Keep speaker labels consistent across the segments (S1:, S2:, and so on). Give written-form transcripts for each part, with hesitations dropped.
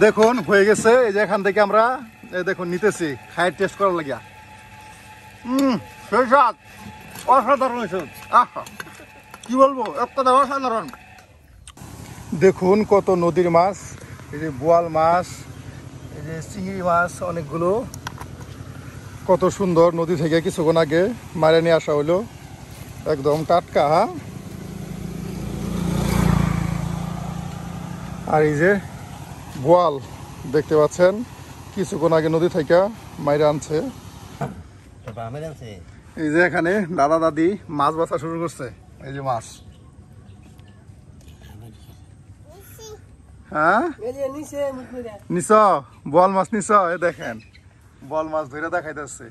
S1: দেখুন হয়ে গেছে। এই যে এখান থেকে আমরা দেখুন নিতেছি খাই টেস্ট করার লাগিয়া। সেই স্বাদ অসাধারণ হয়েছে। আহা কি বলবো, এক কথা অসাধারণ। দেখুন কত নদীর মাছ, এই যে বোয়াল মাছ, এই যে চিংড়ি মাছ অনেকগুলো, কত সুন্দর। নদী থেকে কিছুক্ষণ আগে মারে নিয়ে আসা হলো, একদম টাটকা। আর এই যে বোয়াল দেখতে পাচ্ছেন, কিছুক্ষণ আগে নদী থেকে মাইরে আনছে। এই যে এখানে দাদা দাদি মাছ বাছা শুরু করছে। এই যে মাছ, হ্যাঁ নিছ বোয়াল মাছ নিছ। এ দেখেন বোয়াল মাছ ধরে দেখাইতেছে।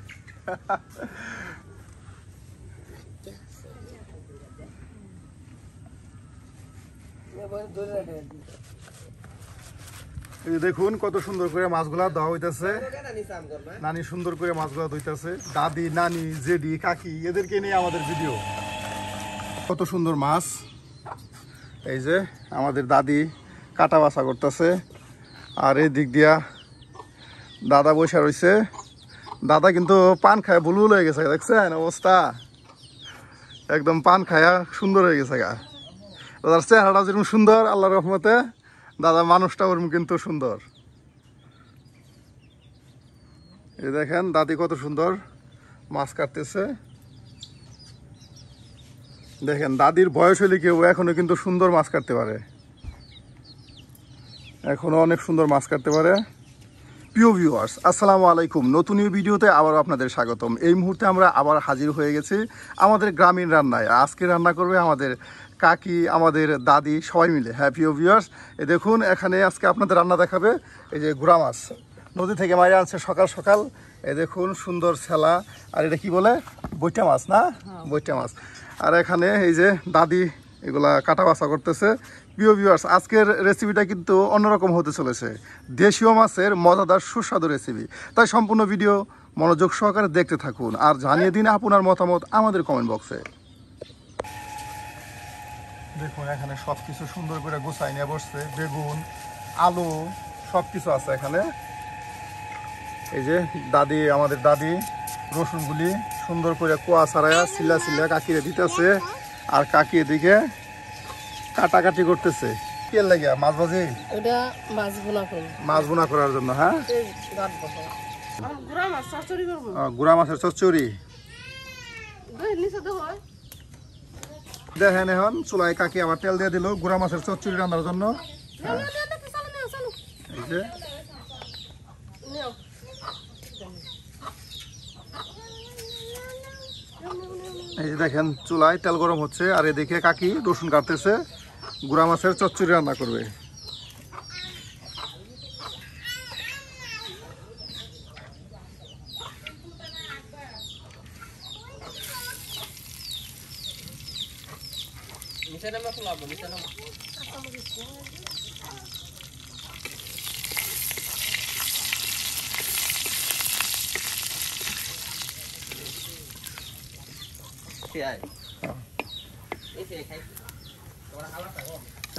S1: দেখুন কত সুন্দর করে মাছগুলা দেওয়া হইতেছে। নানি সুন্দর করে মাছগুলা ধুইতেছে। দাদি, নানি, জেডি, কাকি এদেরকে নিয়ে আমাদের ভিডিও। কত সুন্দর মাছ। এই যে আমাদের দাদি কাটা বাছা করতেছে, আর এই দিক দিয়া দাদা বসে রয়েছে। দাদা কিন্তু পান খায় বুলবুল হয়ে গেছে, দেখছেন অবস্থা, একদম পান খায়া সুন্দর হয়ে গেছে গা। দাদার চেহারাটা যেরকম সুন্দর, আল্লাহর রহমতে দাদা মানুষটা ওরকম কিন্তু সুন্দর। এই দেখেন দাদি কত সুন্দর মাছ কাটতেছে। দেখেন দাদির বয়স হলে কেউ এখনো কিন্তু সুন্দর মাছ কাটতে পারে, এখনো অনেক সুন্দর মাছ কাটতে পারে। প্রিয় ভিউয়ার্স, আসসালামু আলাইকুম। নতুন ভিডিওতে আবার আপনাদের স্বাগতম। এই মুহূর্তে আমরা আবার হাজির হয়ে গেছি আমাদের গ্রামীণ রান্নায়। আজকে রান্না করবে আমাদের কাকি, আমাদের দাদি সবাই মিলে। হ্যাঁ প্রিয় ভিউয়ার্স, এই দেখুন এখানে আজকে আপনাদের রান্না দেখাবে এই যে গুড়া মাছ নদী থেকে মাইরে আনছে সকাল সকাল। এই দেখুন সুন্দর ছেলা, আর এটা কি বলে বৈটা মাছ না, বৈটা মাছ। আর এখানে এই যে দাদি এগুলা কাটা বাছা করতেছে। প্রিয় ভিউয়ার্স, আজকের রেসিপিটা কিন্তু অন্যরকম হতে চলেছে, দেশীয় মাছের মজাদার সুস্বাদু রেসিপি। তাই সম্পূর্ণ ভিডিও মনোযোগ সহকারে দেখতে থাকুন, আর জানিয়ে দিন আপনার মতামত আমাদের কমেন্ট বক্সে। দেখুন এখানে সব কিছু সুন্দর করে গুছাই নিয়ে বসছে, বেগুন, আলু সব কিছু আছে এখানে। এই যে দাদি, আমাদের দাদি রসুনগুলি সুন্দর করে কোয়া ছাড়াইয়া সিল্লা সিল্লা কাকিরে দিতেছে, আর কাকি এদিকে কাটাকাটি করতেছে। কি লাগে মাছ ভাজি, মাছ বোনা করার জন্য। হ্যাঁ গুড়া মাছের চচ্চড়ি। দেখেন এখন চুলায় কাকি আবার তেল দিয়ে দিল গুড়া মাছের চচ্চড়ি রান্নার জন্য। এই যে দেখেন চুলায় তেল গরম হচ্ছে, আর এদিকে কাকি রসুন কাটতেছে, গুড়া মাছের চচ্চড়ি রান্না করবে।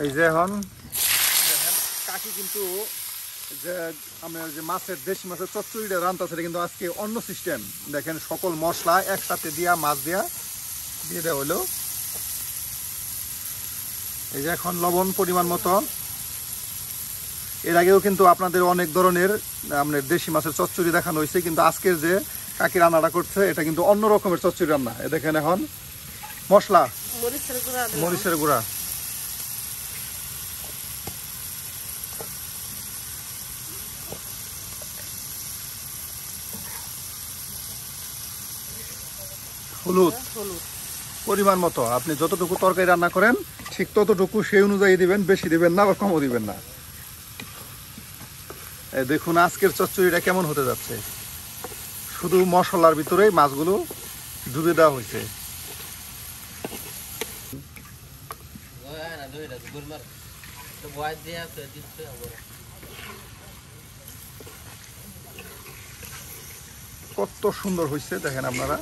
S1: এই যে এখন কাকি কিন্তু যে আমরা যে মাছের দেশি মাছের চচ্চড়িটা রান্না কিন্তু আজকে অন্য সিস্টেম। দেখেন সকল মশলা একসাথে দিয়া মাছ দিয়া দিয়ে দেওয়া হলো। এই যে এখন লবণ পরিমাণ মতো। এর আগেও কিন্তু আপনাদের অনেক ধরনের আপনার দেশি মাছের চচ্চড়ি দেখানো হয়েছে, কিন্তু আজকের যে কাকি রান্নাটা করছে এটা কিন্তু অন্য রকমের চচ্চড়ি রান্না। এ দেখেন এখন মশলা, মরিচের গুঁড়া, হলুদ পরিমাণ মতো। আপনি যতটুকু তরকারি রান্না করেন ঠিক ততটুকু সেই অনুযায়ী দিবেন, বেশি দিবেন না বা কমও দিবেন না। এই দেখুন আজকের চচ্চড়িটা কেমন হতে যাচ্ছে, শুধু মশলার ভিতরেই মাছগুলো ডুবে দেওয়া হয়েছে। কত সুন্দর হয়েছে দেখেন আপনারা।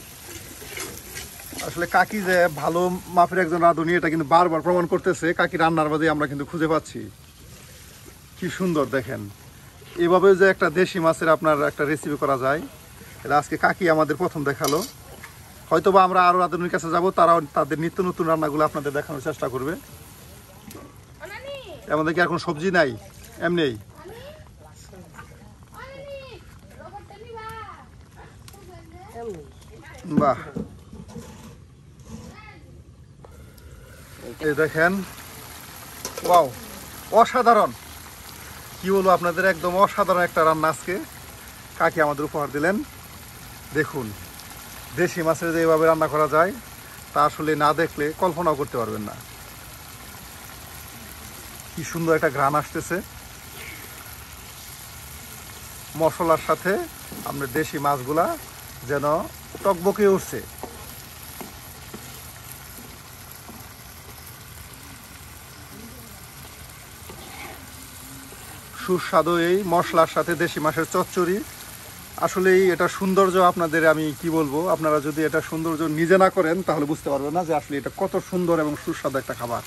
S1: আসলে কাকি যে ভালো মাপের একজন রাঁধুনি এটা কিন্তু বারবার প্রমাণ করতেছে। কাকি রান্নার বাদে আমরা কিন্তু খুঁজে পাচ্ছি। কি সুন্দর দেখেন, এভাবেও যে একটা দেশি মাছের আপনার একটা রেসিপি করা যায়, এটা আজকে কাকি আমাদের প্রথম দেখালো। হয়তো বা আমরা আরও রাঁধুনির কাছে যাবো, তারাও তাদের নিত্য নতুন রান্নাগুলো আপনাদের দেখানোর চেষ্টা করবে। আমাদের কি আর কোনো সবজি নাই, এমনি বাহ। এই দেখেন, ওয়াও, অসাধারণ, কি বলবো আপনাদের, একদম অসাধারণ একটা রান্না আজকে কাকি আমাদের উপহার দিলেন। দেখুন, দেশি মাছের যে এভাবে রান্না করা যায় তা আসলে না দেখলে কল্পনাও করতে পারবেন না। কি সুন্দর একটা ঘ্রাণ আসতেছে মশলার সাথে, আমাদের দেশি মাছগুলা যেন টকবকে উঠছে। সুস্বাদু এই মশলার সাথে দেশি মাছের চচ্চড়ি, আসলেই এটা সৌন্দর্য আপনাদের আমি কি বলবো, আপনারা যদি এটা সৌন্দর্য নিজে না করেন তাহলে বুঝতে পারবেন না যে আসলে এটা কত সুন্দর এবং সুস্বাদু একটা খাবার।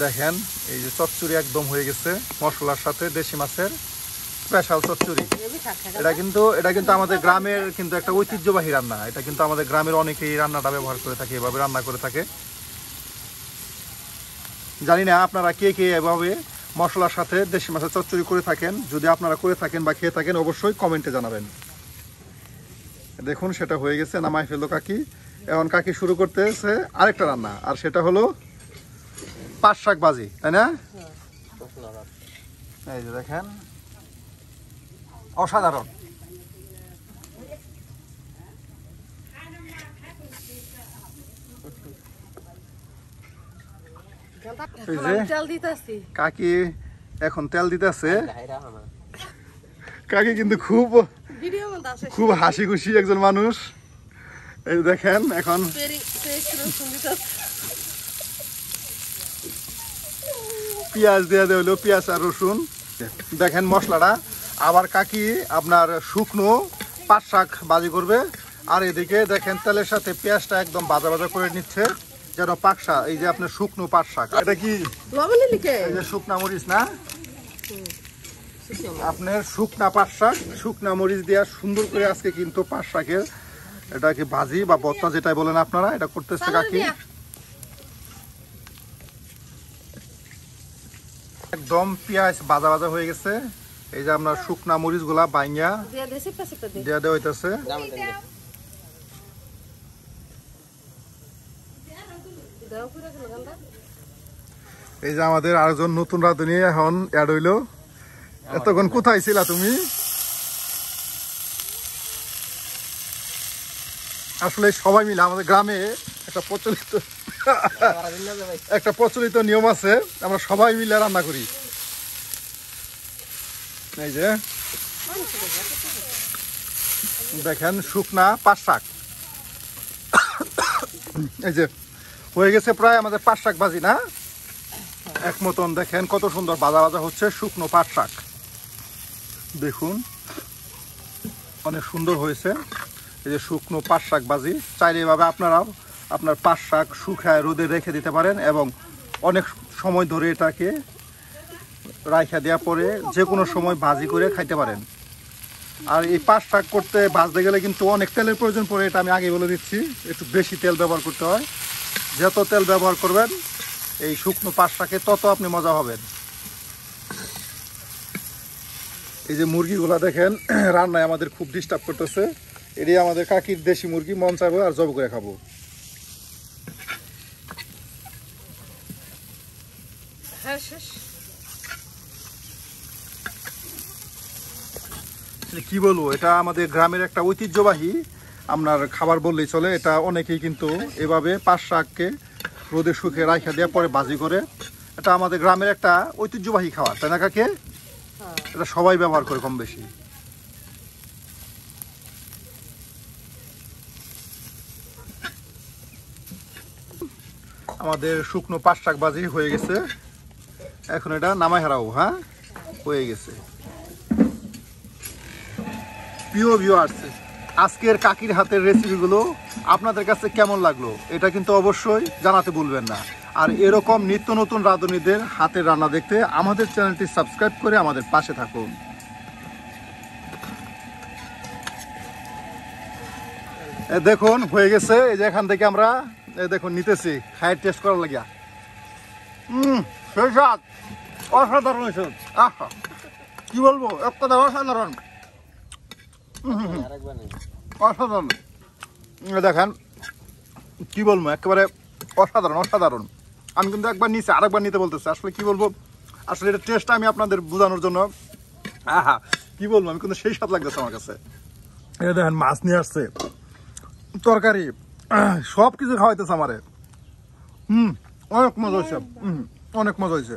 S1: দেখেন, এই যে চচ্চড়ি একদম হয়ে গেছে মশলার সাথে দেশি মাছের স্পেশাল চচ্চড়ি। এটা কিন্তু আমাদের গ্রামের কিন্তু একটা ঐতিহ্যবাহী রান্না। এটা কিন্তু আমাদের গ্রামের অনেকেই রান্নাটা ব্যবহার করে থাকে, এভাবে রান্না করে থাকে। জানি না আপনারা কে কে এভাবে মশলার সাথে দেশি মাছের চচ্চড়ি করে থাকেন। যদি আপনারা করে থাকেন বা খেয়ে থাকেন অবশ্যই কমেন্টে জানাবেন। দেখুন, সেটা হয়ে গেছে, নামাই ফেললো কাকি। এখন কাকি শুরু করতেছে আরেকটা রান্না, আর সেটা হলো পাট শাক ভাজি, তাই না? এই যে দেখেন, অসাধারণ। কাকি এখন তেল দিতেছে। কাকি কিন্তু খুব খুব হাসি খুশি একজন মানুষ। এই দেখেন, এখন পেঁয়াজ দেওয়া দেওয়া হলো, পেঁয়াজ আর রসুন। দেখেন মশলাটা। আবার কাকি আপনার শুকনো পাট শাক ভাজি করবে, আর এদিকে দেখেন তেলের সাথে পেঁয়াজটা একদম ভাজা ভাজা করে নিচ্ছে যেন পাট শাক, এই যে আপনার শুকনো পাট শাক। এটা কি এই যে শুকনা মরিচ না, আপনার শুকনা পাট শাক, শুকনা মরিচ দেওয়া সুন্দর করে আজকে কিন্তু পাট শাকের এটাকে ভাজি বা ভর্তা যেটাই বলেন আপনারা, এটা করতেছে কাকি। একদম পেঁয়াজ ভাজা ভাজা হয়ে গেছে। এই যে আপনার শুকনা মরিচ গুলা বাইঙ্গা দিয়া দেওয়া হইতেছে। এই যে আমাদের আরেকজন নতুন রাঁধুনি এখন অ্যাড হইলো। এতক্ষণ কোথায় ছিলা তুমি? আসলে সবাই মিলে আমাদের গ্রামে একটা প্রচলিত নিয়ম আছে, আমরা সবাই মিলে রান্না করি। এই যে দেখেন, শুকনা পাট শাক এই যে হয়ে গেছে প্রায় আমাদের পাট শাক ভাজি না এক মতন। দেখেন কত সুন্দর ভাজা ভাজা হচ্ছে শুকনো পাট শাক। দেখুন অনেক সুন্দর হয়েছে। এই যে শুকনো পাট শাক ভাজি, চাইলে এভাবে আপনারাও আপনার পাট শাক শুকায় রোদে রেখে দিতে পারেন এবং অনেক সময় ধরে এটাকে রাইখা দেওয়ার পরে যে কোনো সময় ভাজি করে খাইতে পারেন। আর এই পাট শাক করতে ভাজতে গেলে কিন্তু অনেক তেলের প্রয়োজন পড়ে, এটা আমি আগে বলে দিচ্ছি। একটু বেশি তেল ব্যবহার করতে হয়, যত তেল ব্যবহার করবেন এই শুকনো পাট শাকে তত আপনি মজা হবেন। এই যে মুরগিগুলা দেখেন রান্নায় আমাদের খুব ডিস্টার্ব করতেছে। এটি আমাদের কাকির দেশি মুরগি, মন চাইবো আর জব করে খাবো। কি বলবো, এটা আমাদের গ্রামের একটা ঐতিহ্যবাহী আপনার খাবার বললেই চলে। এটা অনেকেই কিন্তু এভাবে পাট শাককে রোদে শুকিয়ে রাখা দেওয়ার পরে ভাজি করে, এটা আমাদের গ্রামের একটা ঐতিহ্যবাহী খাবার, তাই না কাকে? এটা সবাই ব্যবহার করে কম বেশি। আমাদের শুকনো পাট শাক ভাজি হয়ে গেছে, এখন এটা নামাই হারাবো। হ্যাঁ, হয়ে গেছে। প্রিয় ভিউয়ার্স, আজকের কাকির হাতের রেসিপিগুলো আপনাদের কাছে কেমন লাগলো এটা কিন্তু অবশ্যই জানাতে ভুলবেন না। আর এরকম নিত্য নতুন রাঁধুনিদের হাতের রান্না দেখতে আমাদের চ্যানেলটি সাবস্ক্রাইব করে আমাদের পাশে থাকুন। দেখুন হয়ে গেছে, এই যে এখান থেকে আমরা দেখুন নিতেছি খাই টেস্ট করার লাগিয়া। সেই স্বাদ অসাধারণ হয়েছে। আহা কি বলবো, এক কথা অসাধারণ, অসাধারণ। দেখেন কি বলবো, একেবারে অসাধারণ অসাধারণ। আমি কিন্তু একবার নিচে আরেকবার নিতে বলতেছি, আসলে কি বলবো, আসলে এটা টেস্টটা আমি আপনাদের বোঝানোর জন্য আহা কি বলবো, আমি কিন্তু সেই স্বাদ লাগতেছে আমার কাছে। এটা দেখেন মাছ নিয়ে আসছে, তরকারি, সব কিছু খাওয়াইতেছে আমারে। অনেক মজা হয়েছে, অনেক মজা হয়েছে।